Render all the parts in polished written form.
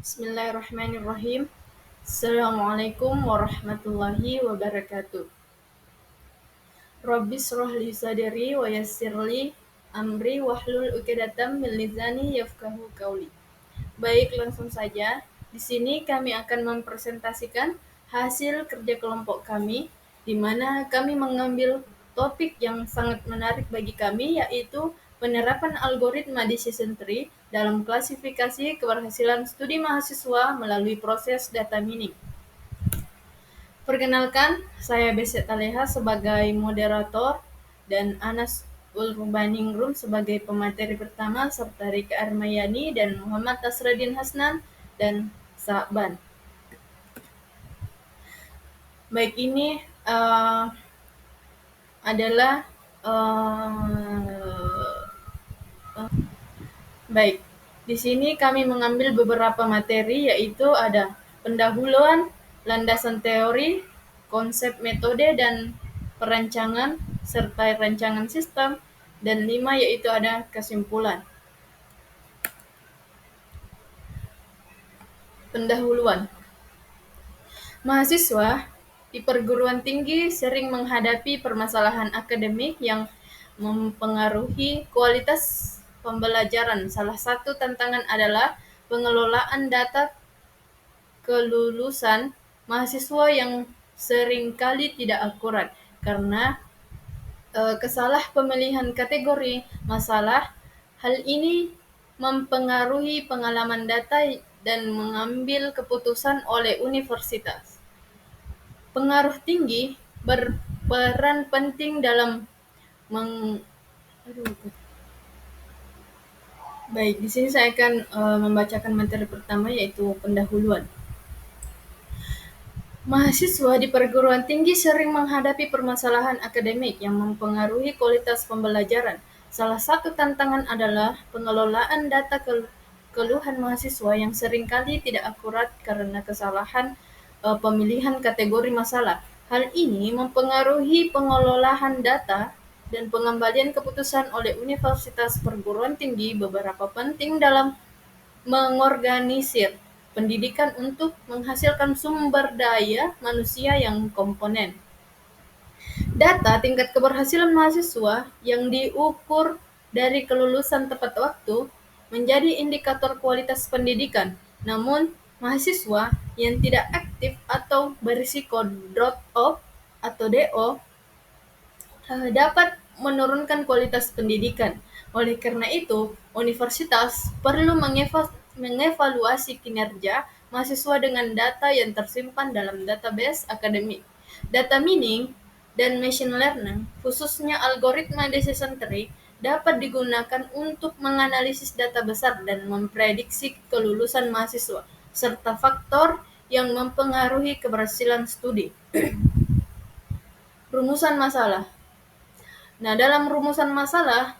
Bismillahirrahmanirrahim. Assalamualaikum warahmatullahi wabarakatuh. Rabbi shrah li sadri wa yassir li amri wahlul 'uqdatam min lisani yafqahu qauli. Baik, langsung saja. Di sini kami akan mempresentasikan hasil kerja kelompok kami, di mana kami mengambil topik yang sangat menarik bagi kami, yaitu penerapan algoritma decision tree dalam klasifikasi keberhasilan studi mahasiswa melalui proses data mining. Perkenalkan, saya Beset Aleha sebagai moderator dan Anas Urbaningrum sebagai pemateri pertama, serta Rika Armayani dan Muhammad Tasradin Hasnan dan Sa'ban. Baik, ini adalah baik. Di sini kami mengambil beberapa materi, yaitu ada pendahuluan, landasan teori, konsep metode dan perancangan, serta rancangan sistem, dan 5 yaitu ada kesimpulan. Pendahuluan. Mahasiswa di perguruan tinggi sering menghadapi permasalahan akademik yang mempengaruhi kualitas pembelajaran. Salah satu tantangan adalah pengelolaan data kelulusan mahasiswa yang seringkali tidak akurat karena kesalah pemilihan kategori masalah. Hal ini mempengaruhi pengalaman data dan mengambil keputusan oleh universitas. Pengaruh tinggi berperan penting dalam Baik, di sini saya akan membacakan materi pertama, yaitu pendahuluan. Mahasiswa di perguruan tinggi sering menghadapi permasalahan akademik yang mempengaruhi kualitas pembelajaran. Salah satu tantangan adalah pengelolaan data keluhan mahasiswa yang seringkali tidak akurat karena kesalahan pemilihan kategori masalah. Hal ini mempengaruhi pengelolaan data dan pengembalian keputusan oleh universitas perguruan tinggi. Beberapa penting dalam mengorganisir pendidikan untuk menghasilkan sumber daya manusia yang komponen. Data tingkat keberhasilan mahasiswa yang diukur dari kelulusan tepat waktu menjadi indikator kualitas pendidikan. Namun, mahasiswa yang tidak aktif atau berisiko drop off atau DO dapat menurunkan kualitas pendidikan. Oleh karena itu, universitas perlu mengevaluasi kinerja mahasiswa dengan data yang tersimpan dalam database akademik. Data mining dan machine learning, khususnya algoritma decision tree, dapat digunakan untuk menganalisis data besar dan memprediksi kelulusan mahasiswa, serta faktor yang mempengaruhi keberhasilan studi. Rumusan masalah. Nah, dalam rumusan masalah,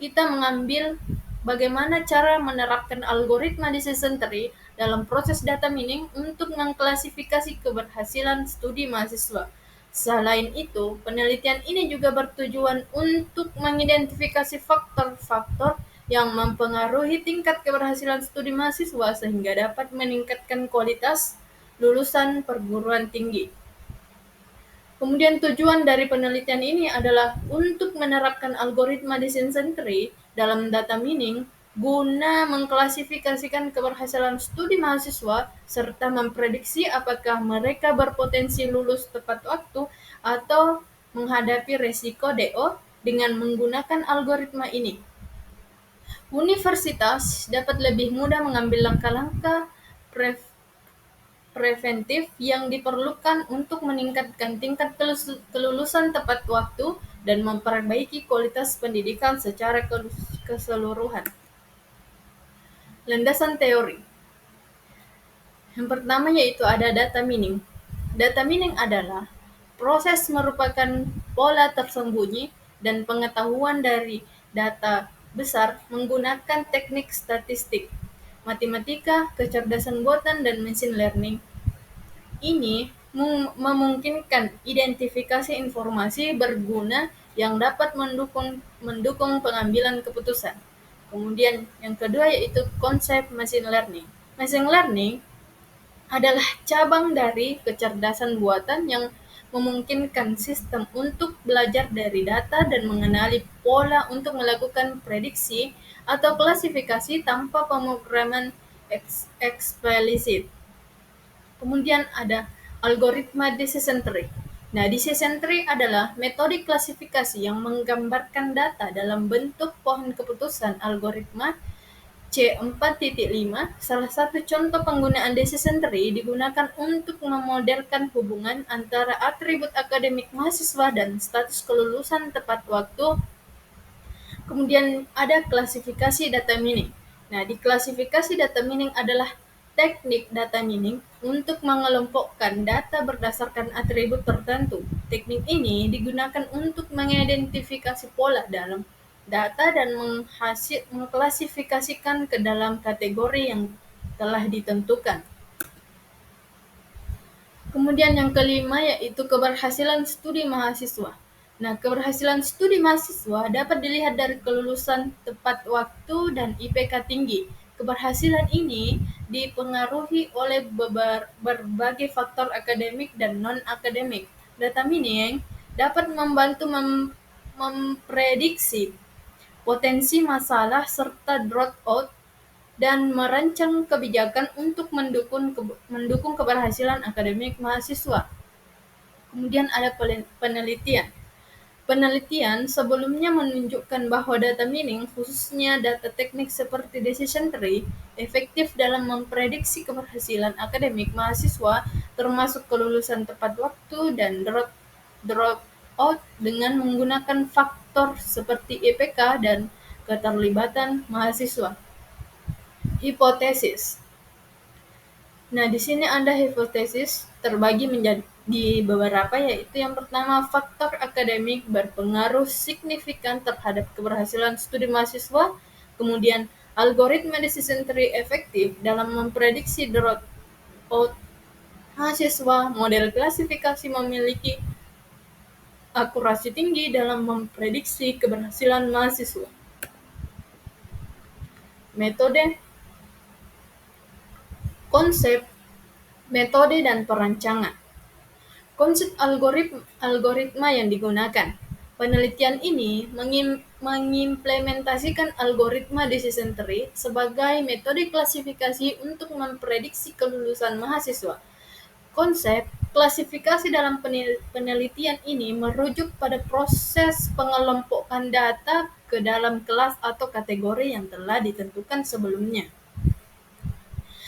kita mengambil bagaimana cara menerapkan algoritma decision tree dalam proses data mining untuk mengklasifikasi keberhasilan studi mahasiswa. Selain itu, penelitian ini juga bertujuan untuk mengidentifikasi faktor-faktor yang mempengaruhi tingkat keberhasilan studi mahasiswa sehingga dapat meningkatkan kualitas lulusan perguruan tinggi. Kemudian tujuan dari penelitian ini adalah untuk menerapkan algoritma decision tree dalam data mining guna mengklasifikasikan keberhasilan studi mahasiswa serta memprediksi apakah mereka berpotensi lulus tepat waktu atau menghadapi resiko DO dengan menggunakan algoritma ini. Universitas dapat lebih mudah mengambil langkah-langkah preventif yang diperlukan untuk meningkatkan tingkat kelulusan tepat waktu dan memperbaiki kualitas pendidikan secara keseluruhan. Landasan teori. Yang pertama yaitu ada data mining. Data mining adalah proses merupakan pola tersembunyi dan pengetahuan dari data besar menggunakan teknik statistik, matematika, kecerdasan buatan, dan machine learning. Ini memungkinkan identifikasi informasi berguna yang dapat mendukung pengambilan keputusan. Kemudian yang kedua yaitu konsep machine learning. Machine learning adalah cabang dari kecerdasan buatan yang memungkinkan sistem untuk belajar dari data dan mengenali pola untuk melakukan prediksi atau klasifikasi tanpa pemrograman eksplisit. Kemudian ada algoritma decision tree. Nah, decision tree adalah metode klasifikasi yang menggambarkan data dalam bentuk pohon keputusan algoritma C4.5. Salah satu contoh penggunaan decision tree digunakan untuk memodelkan hubungan antara atribut akademik mahasiswa dan status kelulusan tepat waktu. Kemudian ada klasifikasi data mining. Nah, di klasifikasi data mining adalah teknik data mining untuk mengelompokkan data berdasarkan atribut tertentu. Teknik ini digunakan untuk mengidentifikasi pola dalam data dan mengklasifikasikan ke dalam kategori yang telah ditentukan. Kemudian yang kelima yaitu keberhasilan studi mahasiswa. Nah, keberhasilan studi mahasiswa dapat dilihat dari kelulusan tepat waktu dan IPK tinggi. Keberhasilan ini dipengaruhi oleh berbagai faktor akademik dan non-akademik. Data mining dapat membantu memprediksi potensi masalah serta dropout dan merancang kebijakan untuk mendukung keberhasilan akademik mahasiswa. Kemudian ada penelitian. Penelitian sebelumnya menunjukkan bahwa data mining, khususnya data teknik seperti decision tree, efektif dalam memprediksi keberhasilan akademik mahasiswa, termasuk kelulusan tepat waktu dan dropout dengan menggunakan faktor seperti IPK dan keterlibatan mahasiswa. Hipotesis. Nah, di sini ada hipotesis terbagi menjadi beberapa, yaitu yang pertama, faktor akademik berpengaruh signifikan terhadap keberhasilan studi mahasiswa. Kemudian, algoritma decision tree efektif dalam memprediksi dropout mahasiswa. Model klasifikasi memiliki akurasi tinggi dalam memprediksi keberhasilan mahasiswa. Metode, konsep, metode, dan perancangan. Konsep algoritma yang digunakan. Penelitian ini mengimplementasikan algoritma decision tree sebagai metode klasifikasi untuk memprediksi kelulusan mahasiswa. Konsep klasifikasi dalam penelitian ini merujuk pada proses pengelompokan data ke dalam kelas atau kategori yang telah ditentukan sebelumnya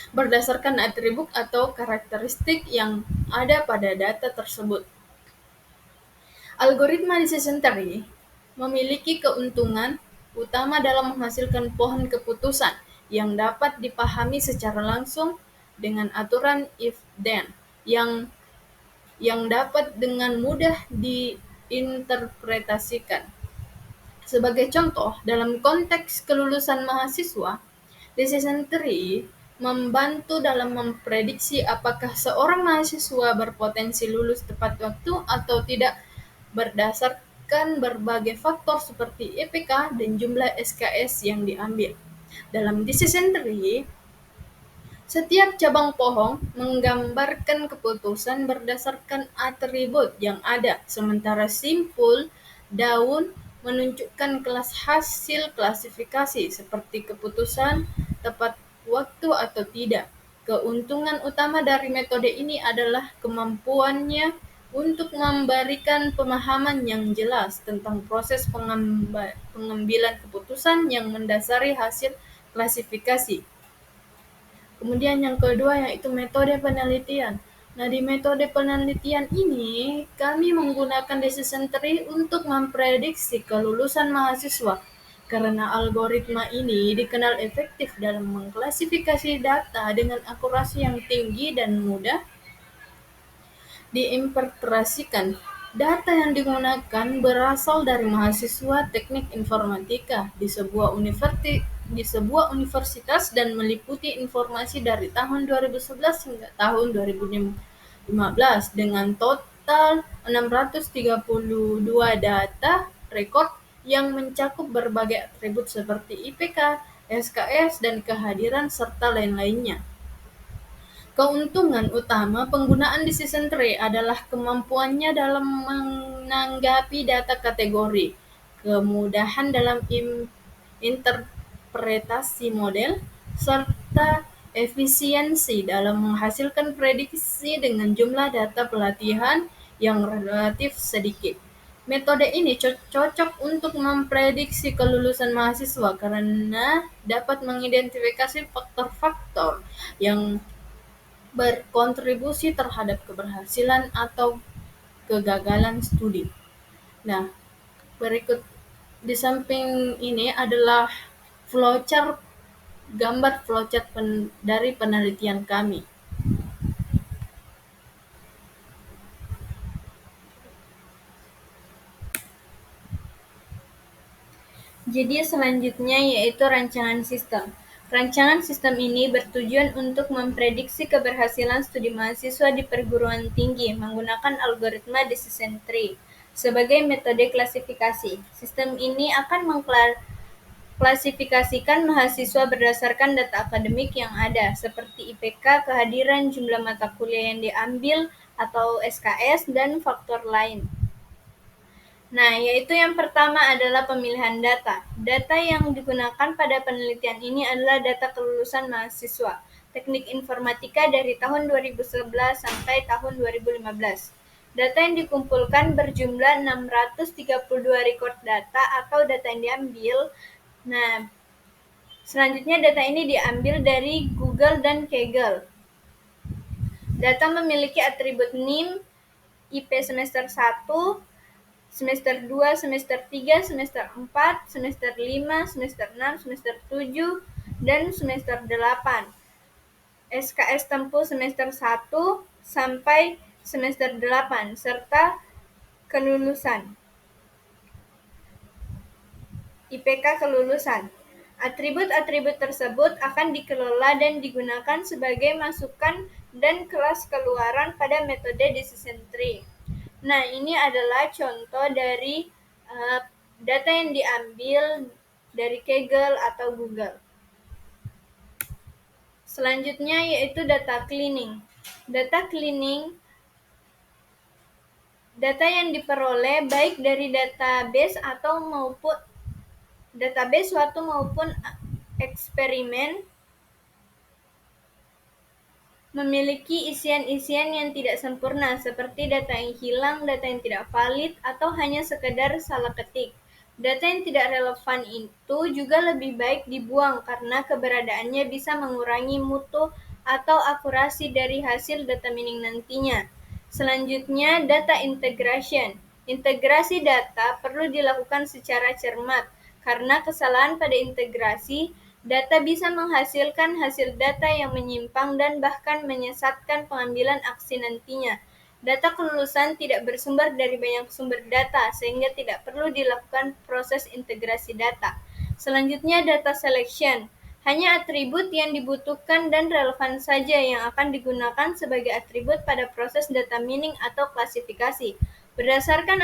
berdasarkan atribut atau karakteristik yang ada pada data tersebut. Algoritma decision tree memiliki keuntungan utama dalam menghasilkan pohon keputusan yang dapat dipahami secara langsung dengan aturan if-then yang dapat dengan mudah diinterpretasikan. Sebagai contoh, dalam konteks kelulusan mahasiswa, decision tree membantu dalam memprediksi apakah seorang mahasiswa berpotensi lulus tepat waktu atau tidak berdasarkan berbagai faktor seperti IPK dan jumlah SKS yang diambil. Dalam decision tree, setiap cabang pohon menggambarkan keputusan berdasarkan atribut yang ada, sementara simpul daun menunjukkan kelas hasil klasifikasi seperti keputusan tepat waktu atau tidak. Keuntungan utama dari metode ini adalah kemampuannya untuk memberikan pemahaman yang jelas tentang proses pengambilan keputusan yang mendasari hasil klasifikasi. Kemudian yang kedua yaitu metode penelitian. Nah, di metode penelitian ini kami menggunakan decision tree untuk memprediksi kelulusan mahasiswa. Karena algoritma ini dikenal efektif dalam mengklasifikasi data dengan akurasi yang tinggi dan mudah diinterpretasikan. Data yang digunakan berasal dari mahasiswa teknik informatika di sebuah universitas dan meliputi informasi dari tahun 2011 hingga tahun 2015 dengan total 632 data rekod yang mencakup berbagai atribut seperti IPK, SKS, dan kehadiran serta lain-lainnya. Keuntungan utama penggunaan decision tree adalah kemampuannya dalam menanggapi data kategori, kemudahan dalam interpretasi model, serta efisiensi dalam menghasilkan prediksi dengan jumlah data pelatihan yang relatif sedikit. Metode ini cocok untuk memprediksi kelulusan mahasiswa karena dapat mengidentifikasi faktor-faktor yang berkontribusi terhadap keberhasilan atau kegagalan studi. Nah, berikut di samping ini adalah flowchart, gambar flowchart dari penelitian kami. Jadi selanjutnya yaitu rancangan sistem. Rancangan sistem ini bertujuan untuk memprediksi keberhasilan studi mahasiswa di perguruan tinggi menggunakan algoritma decision tree sebagai metode klasifikasi. Sistem ini akan mengklasifikasikan mahasiswa berdasarkan data akademik yang ada, seperti IPK, kehadiran, jumlah mata kuliah yang diambil atau SKS, dan faktor lain. Nah, yaitu yang pertama adalah pemilihan data. Data yang digunakan pada penelitian ini adalah data kelulusan mahasiswa Teknik Informatika dari tahun 2011 sampai tahun 2015. Data yang dikumpulkan berjumlah 632 record data atau data yang diambil. Nah, selanjutnya data ini diambil dari Google dan Kaggle. Data memiliki atribut NIM, IP semester 1, semester 2, semester 3, semester 4, semester 5, semester 6, semester 7, dan semester 8. SKS tempuh semester 1 sampai semester 8, serta kelulusan. IPK kelulusan. Atribut-atribut tersebut akan dikelola dan digunakan sebagai masukan dan kelas keluaran pada metode decision tree. Nah, ini adalah contoh dari data yang diambil dari Kaggle atau Google. Selanjutnya yaitu data cleaning. Data cleaning, data yang diperoleh baik dari database suatu maupun eksperimen memiliki isian-isian yang tidak sempurna, seperti data yang hilang, data yang tidak valid, atau hanya sekedar salah ketik. Data yang tidak relevan itu juga lebih baik dibuang karena keberadaannya bisa mengurangi mutu atau akurasi dari hasil data mining nantinya. Selanjutnya, data integration. Integrasi data perlu dilakukan secara cermat, karena kesalahan pada integrasi data bisa menghasilkan hasil data yang menyimpang dan bahkan menyesatkan pengambilan aksi nantinya. Data kelulusan tidak bersumber dari banyak sumber data, sehingga tidak perlu dilakukan proses integrasi data. Selanjutnya, data selection. Hanya atribut yang dibutuhkan dan relevan saja yang akan digunakan sebagai atribut pada proses data mining atau klasifikasi. Berdasarkan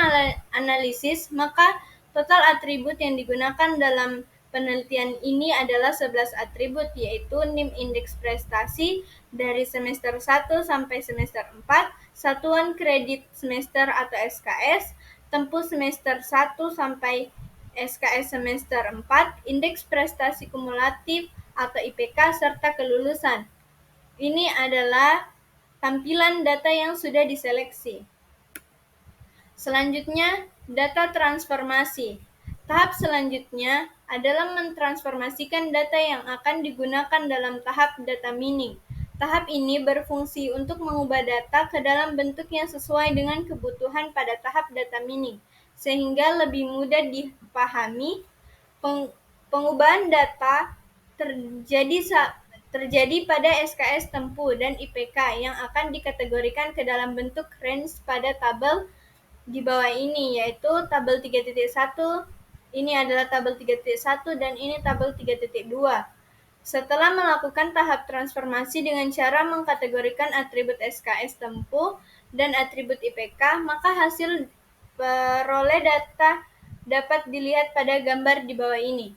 analisis, maka total atribut yang digunakan dalam penelitian ini adalah 11 atribut, yaitu NIM indeks prestasi dari semester 1 sampai semester 4, satuan kredit semester atau SKS, tempuh semester 1 sampai SKS semester 4, indeks prestasi kumulatif atau IPK, serta kelulusan. Ini adalah tampilan data yang sudah diseleksi. Selanjutnya, data transformasi. Tahap selanjutnya adalah mentransformasikan data yang akan digunakan dalam tahap data mining. Tahap ini berfungsi untuk mengubah data ke dalam bentuk yang sesuai dengan kebutuhan pada tahap data mining, sehingga lebih mudah dipahami. Pengubahan data terjadi pada SKS tempuh dan IPK yang akan dikategorikan ke dalam bentuk range pada tabel di bawah ini, yaitu tabel 3.1, ini adalah tabel 3.1, dan ini tabel 3.2. Setelah melakukan tahap transformasi dengan cara mengkategorikan atribut SKS tempuh dan atribut IPK, maka hasil peroleh data dapat dilihat pada gambar di bawah ini.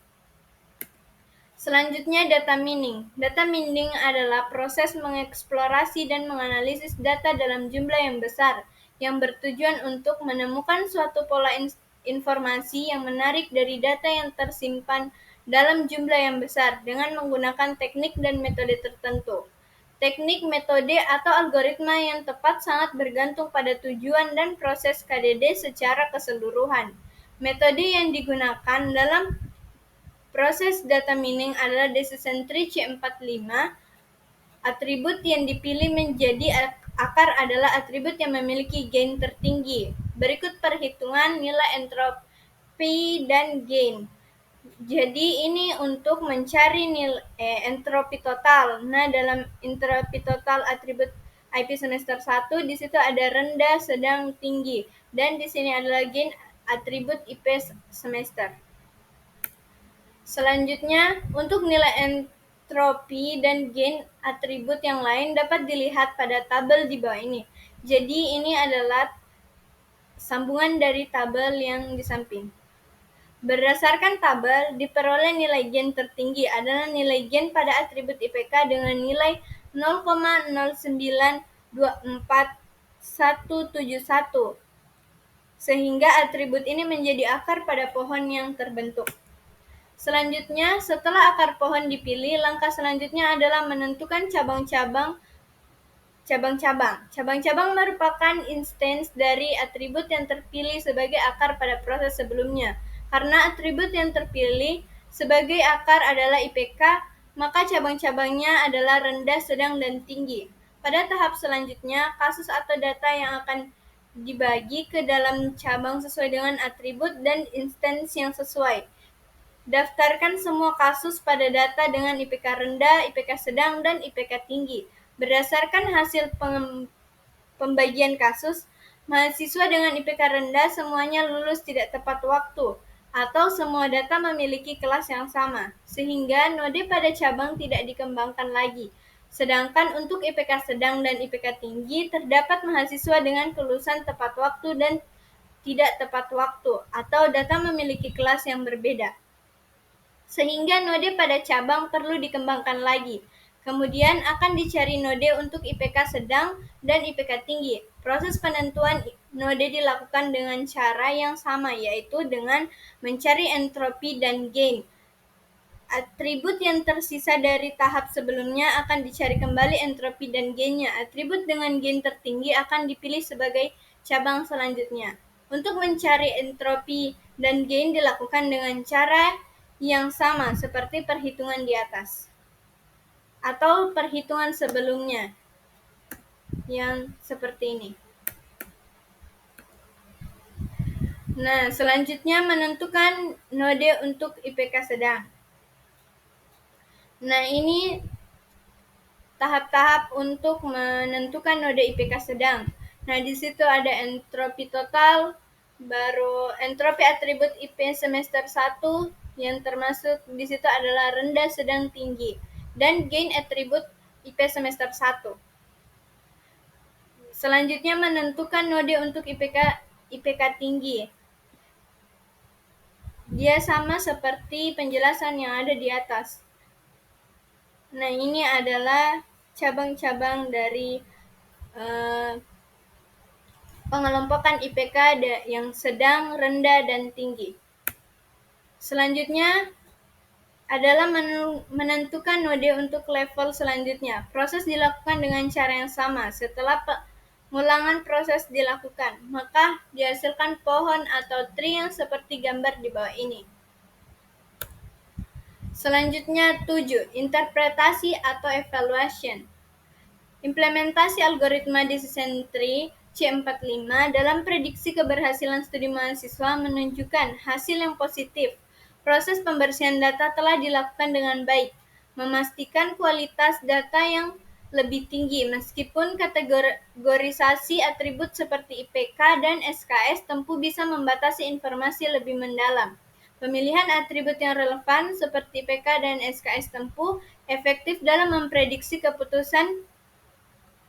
Selanjutnya, data mining. Data mining adalah proses mengeksplorasi dan menganalisis data dalam jumlah yang besar yang bertujuan untuk menemukan suatu pola informasi yang menarik dari data yang tersimpan dalam jumlah yang besar dengan menggunakan teknik dan metode tertentu. Teknik, metode, atau algoritma yang tepat sangat bergantung pada tujuan dan proses KDD secara keseluruhan. Metode yang digunakan dalam proses data mining adalah decision tree C45. Atribut yang dipilih menjadi akar adalah atribut yang memiliki gain tertinggi. Berikut perhitungan nilai entropi dan gain. Jadi ini untuk mencari nilai entropi total. Nah, dalam entropi total atribut IP semester 1 di situ ada rendah, sedang, tinggi. Dan di sini adalah gain atribut IP semester. Selanjutnya, untuk nilai entropi dan gain atribut yang lain dapat dilihat pada tabel di bawah ini. Jadi ini adalah sambungan dari tabel yang di samping. Berdasarkan tabel, diperoleh nilai gain tertinggi adalah nilai gain pada atribut IPK dengan nilai 0,09247171, sehingga atribut ini menjadi akar pada pohon yang terbentuk. Selanjutnya, setelah akar pohon dipilih, langkah selanjutnya adalah menentukan cabang-cabang. Cabang-cabang merupakan instance dari atribut yang terpilih sebagai akar pada proses sebelumnya. Karena atribut yang terpilih sebagai akar adalah IPK, maka cabang-cabangnya adalah rendah, sedang, dan tinggi. Pada tahap selanjutnya, kasus atau data yang akan dibagi ke dalam cabang sesuai dengan atribut dan instance yang sesuai. Daftarkan semua kasus pada data dengan IPK rendah, IPK sedang, dan IPK tinggi. Berdasarkan hasil pembagian kasus, mahasiswa dengan IPK rendah semuanya lulus tidak tepat waktu, atau semua data memiliki kelas yang sama, sehingga node pada cabang tidak dikembangkan lagi. Sedangkan untuk IPK sedang dan IPK tinggi, terdapat mahasiswa dengan kelulusan tepat waktu dan tidak tepat waktu, atau data memiliki kelas yang berbeda. Sehingga node pada cabang perlu dikembangkan lagi. Kemudian akan dicari node untuk IPK sedang dan IPK tinggi. Proses penentuan node dilakukan dengan cara yang sama, yaitu dengan mencari entropi dan gain. Atribut yang tersisa dari tahap sebelumnya akan dicari kembali entropi dan gainnya. Atribut dengan gain tertinggi akan dipilih sebagai cabang selanjutnya. Untuk mencari entropi dan gain dilakukan dengan cara yang sama seperti perhitungan di atas atau perhitungan sebelumnya yang seperti ini. Nah, selanjutnya menentukan node untuk IPK sedang. Nah, ini tahap-tahap untuk menentukan node IPK sedang. Nah, di situ ada entropi total, baru entropi atribut IP semester 1 yang termasuk di situ adalah rendah, sedang, tinggi, dan gain atribut IP semester 1. Selanjutnya menentukan node untuk IPK tinggi. Dia sama seperti penjelasan yang ada di atas. Nah, ini adalah cabang-cabang dari pengelompokan IPK yang sedang, rendah, dan tinggi. Selanjutnya adalah menentukan node untuk level selanjutnya. Proses dilakukan dengan cara yang sama. Setelah pengulangan proses dilakukan, maka dihasilkan pohon atau tree yang seperti gambar di bawah ini. Selanjutnya 7. Interpretasi atau evaluation. Implementasi algoritma decision tree C45 dalam prediksi keberhasilan studi mahasiswa menunjukkan hasil yang positif. Proses pembersihan data telah dilakukan dengan baik, memastikan kualitas data yang lebih tinggi meskipun kategorisasi atribut seperti IPK dan SKS tentu bisa membatasi informasi lebih mendalam. Pemilihan atribut yang relevan seperti IPK dan SKS tempuh efektif dalam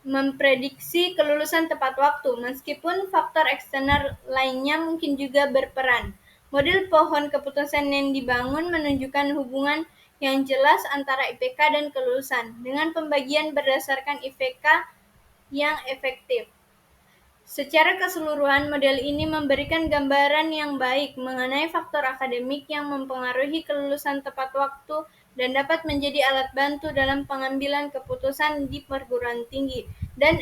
memprediksi kelulusan tepat waktu, meskipun faktor eksternal lainnya mungkin juga berperan. Model pohon keputusan yang dibangun menunjukkan hubungan yang jelas antara IPK dan kelulusan, dengan pembagian berdasarkan IPK yang efektif. Secara keseluruhan, model ini memberikan gambaran yang baik mengenai faktor akademik yang mempengaruhi kelulusan tepat waktu dan dapat menjadi alat bantu dalam pengambilan keputusan di perguruan tinggi dan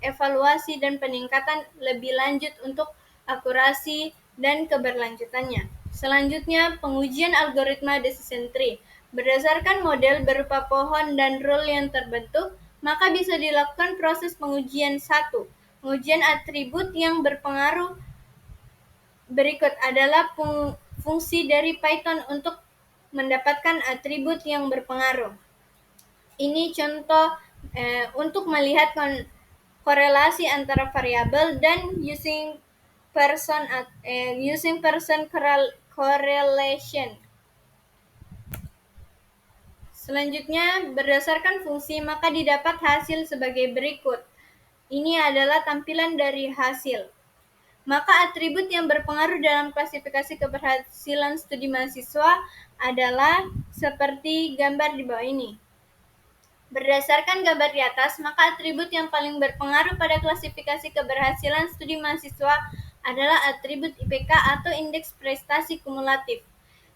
evaluasi dan peningkatan lebih lanjut untuk akurasi dan keberlanjutannya. Selanjutnya, pengujian algoritma decision tree. Berdasarkan model berupa pohon dan rule yang terbentuk, maka bisa dilakukan proses pengujian 1. Pengujian atribut yang berpengaruh berikut adalah fungsi dari Python untuk mendapatkan atribut yang berpengaruh. Ini contoh untuk melihat korelasi antara variabel dan using person correlation. Selanjutnya, berdasarkan fungsi maka didapat hasil sebagai berikut. Ini adalah tampilan dari hasil. Maka atribut yang berpengaruh dalam klasifikasi keberhasilan studi mahasiswa adalah seperti gambar di bawah ini. Berdasarkan gambar di atas, maka atribut yang paling berpengaruh pada klasifikasi keberhasilan studi mahasiswa adalah atribut IPK atau indeks prestasi kumulatif.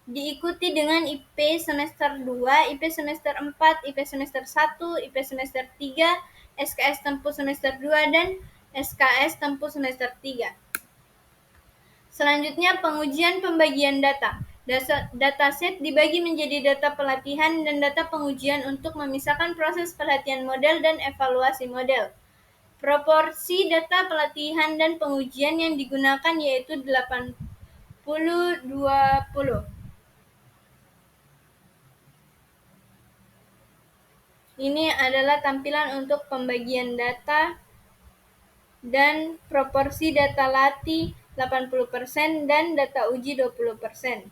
Diikuti dengan IP semester 2, IP semester 4, IP semester 1, IP semester 3, SKS tempuh semester 2, dan SKS tempuh semester 3. Selanjutnya, pengujian pembagian data. Dataset dibagi menjadi data pelatihan dan data pengujian untuk memisahkan proses pelatihan model dan evaluasi model. Proporsi data pelatihan dan pengujian yang digunakan yaitu 80-20. Ini adalah tampilan untuk pembagian data dan proporsi data latih 80% dan data uji 20%.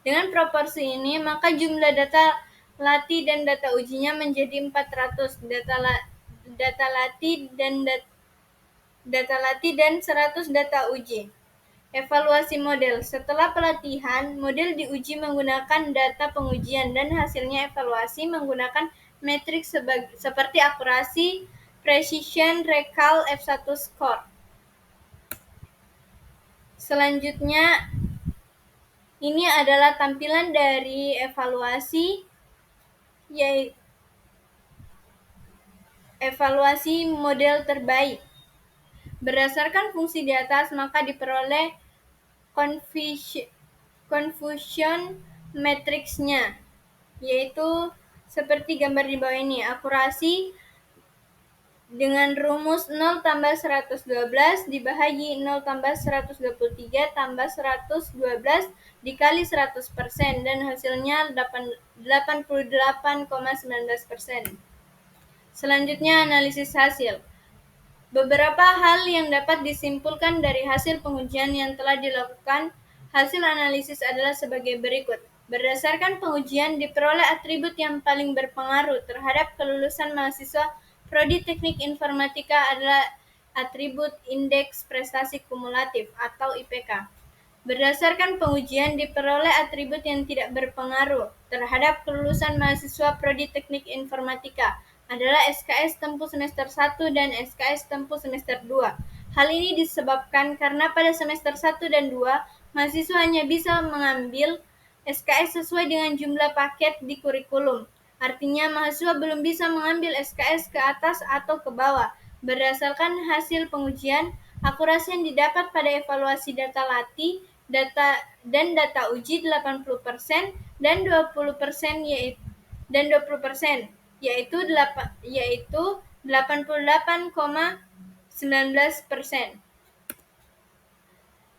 Dengan proporsi ini, maka jumlah data latih dan data ujinya menjadi 400 data latih dan 100 data uji. Evaluasi model. Setelah pelatihan, model diuji menggunakan data pengujian dan hasilnya evaluasi menggunakan metrik seperti akurasi, precision, recall, F1 score. Selanjutnya, ini adalah tampilan dari evaluasi, yaitu evaluasi model terbaik. Berdasarkan fungsi di atas, maka diperoleh confusion matrixnya, yaitu seperti gambar di bawah ini. Akurasi dengan rumus 0 tambah 112 dibagi 0 tambah 123 tambah 112 dikali 100% dan hasilnya 88,19%. Selanjutnya, analisis hasil. Beberapa hal yang dapat disimpulkan dari hasil pengujian yang telah dilakukan. Hasil analisis adalah sebagai berikut. Berdasarkan pengujian, diperoleh atribut yang paling berpengaruh terhadap kelulusan mahasiswa Prodi Teknik Informatika adalah atribut Indeks Prestasi Kumulatif atau IPK. Berdasarkan pengujian, diperoleh atribut yang tidak berpengaruh terhadap kelulusan mahasiswa Prodi Teknik Informatika adalah SKS tempuh semester 1 dan SKS tempuh semester 2. Hal ini disebabkan karena pada semester 1 dan 2, mahasiswa hanya bisa mengambil SKS sesuai dengan jumlah paket di kurikulum. Artinya, mahasiswa belum bisa mengambil SKS ke atas atau ke bawah. Berdasarkan hasil pengujian, akurasi yang didapat pada evaluasi data latih dan data uji 80% dan 20% yaitu 88,19%.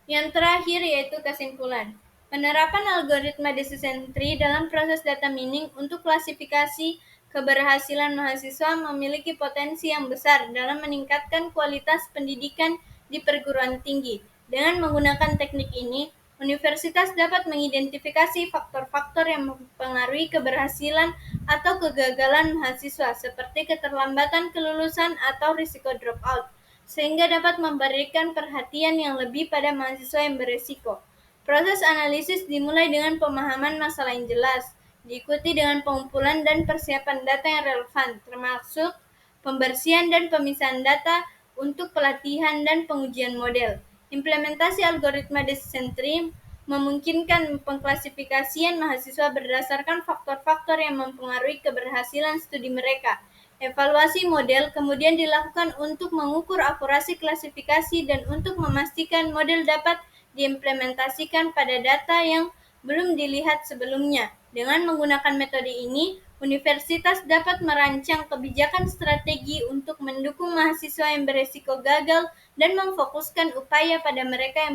Yang terakhir yaitu kesimpulan. Penerapan algoritma decision tree dalam proses data mining untuk klasifikasi keberhasilan mahasiswa memiliki potensi yang besar dalam meningkatkan kualitas pendidikan di perguruan tinggi. Dengan menggunakan teknik ini, universitas dapat mengidentifikasi faktor-faktor yang mempengaruhi keberhasilan atau kegagalan mahasiswa seperti keterlambatan kelulusan atau risiko dropout, sehingga dapat memberikan perhatian yang lebih pada mahasiswa yang berisiko. Proses analisis dimulai dengan pemahaman masalah yang jelas, diikuti dengan pengumpulan dan persiapan data yang relevan, termasuk pembersihan dan pemisahan data untuk pelatihan dan pengujian model. Implementasi algoritma decision tree memungkinkan pengklasifikasian mahasiswa berdasarkan faktor-faktor yang mempengaruhi keberhasilan studi mereka. Evaluasi model kemudian dilakukan untuk mengukur akurasi klasifikasi dan untuk memastikan model dapat diimplementasikan pada data yang belum dilihat sebelumnya. Dengan menggunakan metode ini, universitas dapat merancang kebijakan strategi untuk mendukung mahasiswa yang beresiko gagal dan memfokuskan upaya pada mereka yang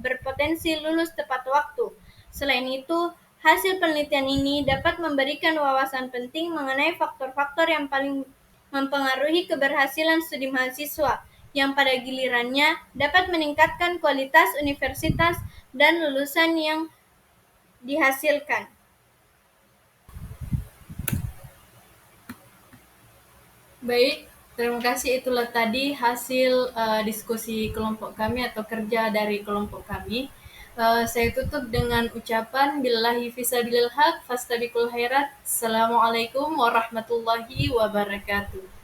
berpotensi lulus tepat waktu. Selain itu, hasil penelitian ini dapat memberikan wawasan penting mengenai faktor-faktor yang paling mempengaruhi keberhasilan studi mahasiswa, yang pada gilirannya dapat meningkatkan kualitas universitas dan lulusan yang dihasilkan. Baik, terima kasih. Itulah tadi hasil diskusi kelompok kami atau kerja dari kelompok kami. Saya tutup dengan ucapan billahi fisabilil haq fastabiqul khairat. Assalamualaikum warahmatullahi wabarakatuh.